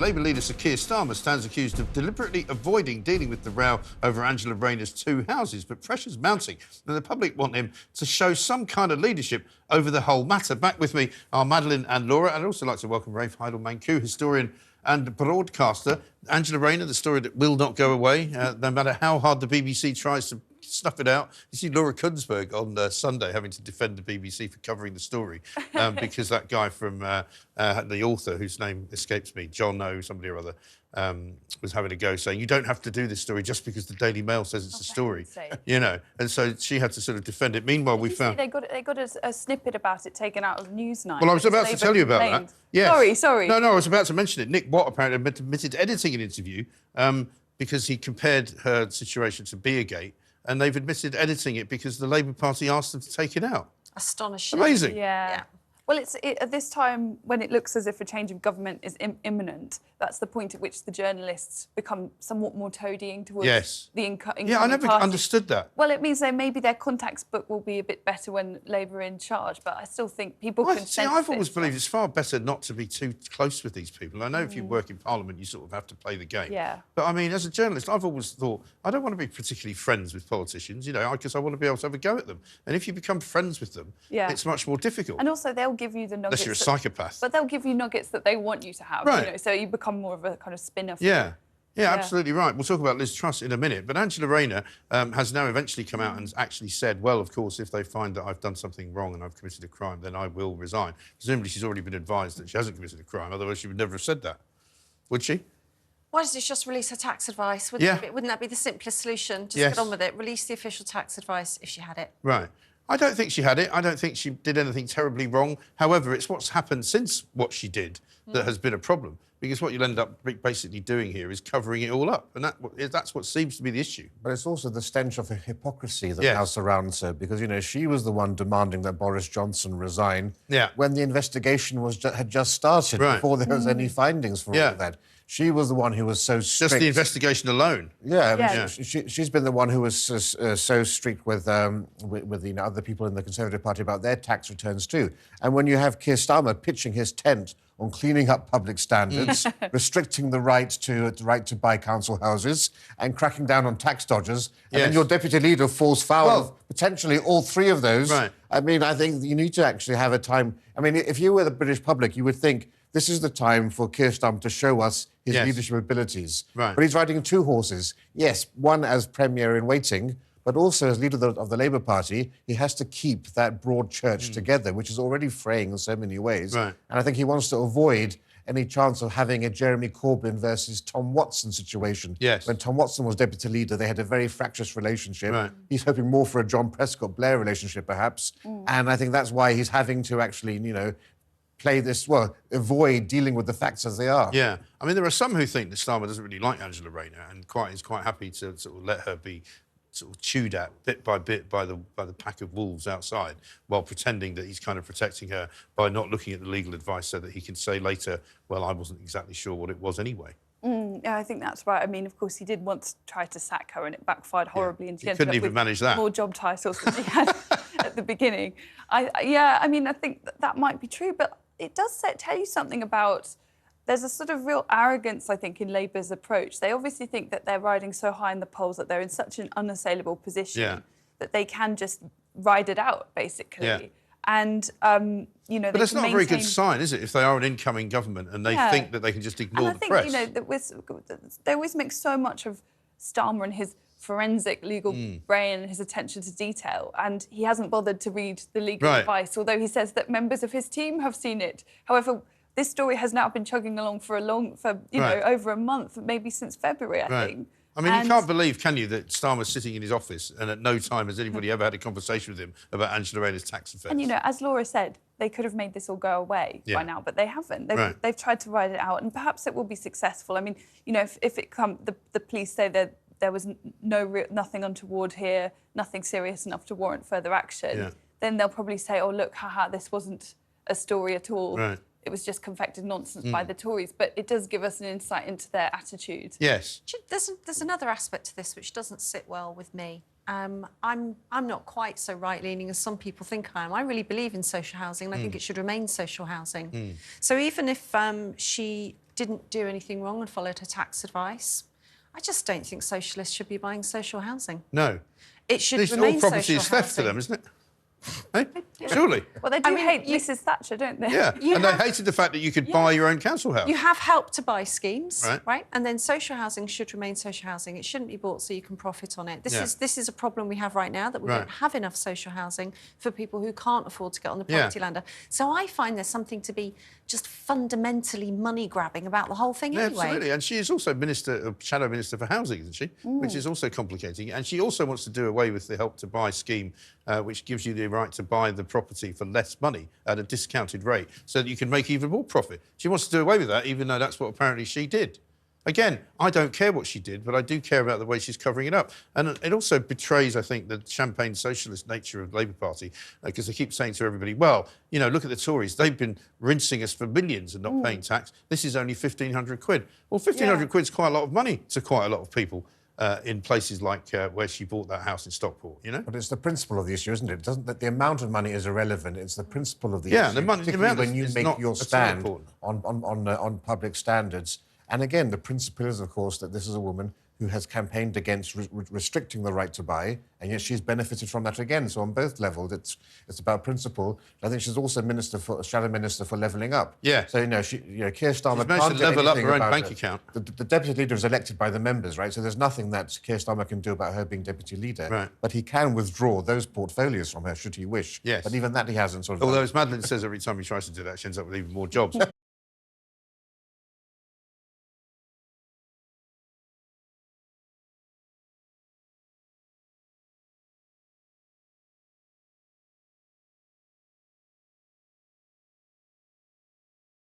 Labour leader Sir Keir Starmer stands accused of deliberately avoiding dealing with the row over Angela Rayner's two houses, but pressure's mounting and the public want him to show some kind of leadership over the whole matter. Back with me are Madeline and Laura. I'd also like to welcome Rafe Heydel-Mankoo, historian and broadcaster. Angela Rayner, the story that will not go away, no matter how hard the BBC tries to snuff it out. You see Laura Kunsberg on Sunday having to defend the BBC for covering the story because that guy from the author, whose name escapes me, John O, somebody or other, was having a go saying, you don't have to do this story just because the Daily Mail says it's a story, you know. And so she had to sort of defend it. Meanwhile, we found... They got a snippet about it taken out of Newsnight. Well, I was about to tell you about that. Yes. Sorry. No, I was about to mention it. Nick Watt apparently admitted to editing an interview because he compared her situation to Beergate, and they've admitted editing it because the Labour Party asked them to take it out. Astonishing. Amazing. Yeah. Well, at this time, when it looks as if a change of government is imminent, that's the point at which the journalists become somewhat more toadying towards the incoming Yeah, I never party. understood that. Well, it means that maybe their contacts book will be a bit better when Labour are in charge, but I still think people can sense I've always this. believed it's far better not to be too close with these people. I know if you work in Parliament, you sort of have to play the game. Yeah. But, I mean, as a journalist, I've always thought, I don't want to be particularly friends with politicians, you know, because I want to be able to have a go at them. And if you become friends with them, it's much more difficult. And also, they'll give you the nuggets... Unless you're a psychopath. But they'll give you nuggets that they want you to have, right. You know, so you become more of a kind of spinner. Yeah, absolutely right. We'll talk about Liz Truss in a minute. But Angela Rayner has now eventually come out and actually said, well, of course, if they find that I've done something wrong and I've committed a crime, then I will resign. Presumably she's already been advised that she hasn't committed a crime, otherwise she would never have said that. Would she? Why doesn't she just release her tax advice? Wouldn't that be the simplest solution? Just get on with it. Release the official tax advice if she had it. Right. I don't think she had it. I don't think she did anything terribly wrong. However, it's what's happened since what she did that has been a problem. Because what you'll end up basically doing here is covering it all up. And that's what seems to be the issue. But it's also the stench of hypocrisy that now surrounds her. Because, you know, she was the one demanding that Boris Johnson resign when the investigation had just started, before there was any findings for all of that. She was the one who was so strict. Just the investigation alone. She's been the one who was so strict with you know, other people in the Conservative Party about their tax returns too. And when you have Keir Starmer pitching his tent on cleaning up public standards, restricting the right to buy council houses, and cracking down on tax dodgers, and then your deputy leader falls foul of potentially all three of those. Right. I mean, I think you need to actually have a time. I mean, if you were the British public, you would think this is the time for Keir Starmer to show us his leadership abilities. Right. But he's riding two horses. Yes, one as Premier in waiting, but also as leader of the Labour Party, he has to keep that broad church together, which is already fraying in so many ways. Right. And I think he wants to avoid any chance of having a Jeremy Corbyn versus Tom Watson situation. Yes. When Tom Watson was deputy leader, they had a very fractious relationship. Right. He's hoping more for a John Prescott-Blair relationship, perhaps. And I think that's why he's having to actually, you know, play this, avoid dealing with the facts as they are. Yeah. I mean, there are some who think that Starmer doesn't really like Angela Rayner and is quite happy to sort of let her be sort of chewed at bit by bit by the pack of wolves outside, while pretending that he's kind of protecting her by not looking at the legal advice so that he can say later, well, I wasn't exactly sure what it was anyway. Yeah, I think that's right. I mean, of course, he did once try to sack her and it backfired horribly. And she ended up with manage that. More job titles than she had at the beginning. I mean, I think that might be true, but it does tell you something about... There's a sort of real arrogance, I think, in Labour's approach. They obviously think that they're riding so high in the polls, that they're in such an unassailable position that they can just ride it out, basically. Yeah. And, you know... But that's not a very good sign, is it, if they are an incoming government and they think that they can just ignore the press? And I think, you know, they always make so much of Starmer and his forensic legal brain and his attention to detail, and he hasn't bothered to read the legal advice, although he says that members of his team have seen it. However, this story has now been chugging along for you know, over a month, maybe since February, I think. I mean, you can't believe, can you, that Starmer's sitting in his office and at no time has anybody ever had a conversation with him about Angela Rayner's tax affairs. And, you know, as Laura said, they could have made this all go away by now, but they haven't. They've tried to ride it out, and perhaps it will be successful. I mean, you know, if the police say that there was nothing untoward here, nothing serious enough to warrant further action, then they'll probably say, oh, look, haha, this wasn't a story at all. Right. It was just confected nonsense by the Tories. But it does give us an insight into their attitude. Yes. There's another aspect to this which doesn't sit well with me. I'm not quite so right-leaning as some people think I am. I really believe in social housing, and I think it should remain social housing. So even if she didn't do anything wrong and followed her tax advice. I just don't think socialists should be buying social housing. No. It should This remain all property social is theft housing. to them, isn't it? Hey? Surely. Well, they do mean, hate Mrs Thatcher, don't they? Yeah, and they hated the fact that you could buy your own council house. You have Help to Buy schemes, Right. right? And then social housing should remain social housing. It shouldn't be bought so you can profit on it. This is a problem we have right now, that we don't have enough social housing for people who can't afford to get on the property ladder. So I find there's something to be just fundamentally money grabbing about the whole thing anyway. Absolutely, and she is also shadow minister for housing, isn't she? Which is also complicating. And she also wants to do away with the Help to Buy scheme, which gives you the right to buy the property for less money at a discounted rate, so that you can make even more profit. She wants to do away with that, even though that's what apparently she did. Again, I don't care what she did, but I do care about the way she's covering it up. And it also betrays, I think, the champagne socialist nature of the Labour Party, because they keep saying to everybody, well, you know, look at the Tories. They've been rinsing us for millions and not paying tax. This is only 1,500 quid. Well, 1,500 quid's quite a lot of money to quite a lot of people in places like where she bought that house in Stockport, you know? But it's the principle of the issue, isn't it? It doesn't that the amount of money is irrelevant. It's the principle of the issue. Yeah, the money, particularly when you is make not your at all stand important. on public standards. And again, the principle is, of course, that this is a woman who has campaigned against restricting the right to buy, and yet she's benefited from that again. So on both levels, it's about principle. I think she's also shadow minister for levelling up. Yeah. So Keir Starmer She's managed can't to do level up anything her own about bank it. account. The deputy leader is elected by the members, right? So there's nothing that Keir Starmer can do about her being deputy leader. Right. But he can withdraw those portfolios from her should he wish. Yes. But even that he hasn't sort of. Although, as Madeleine says every time he tries to do that, she ends up with even more jobs.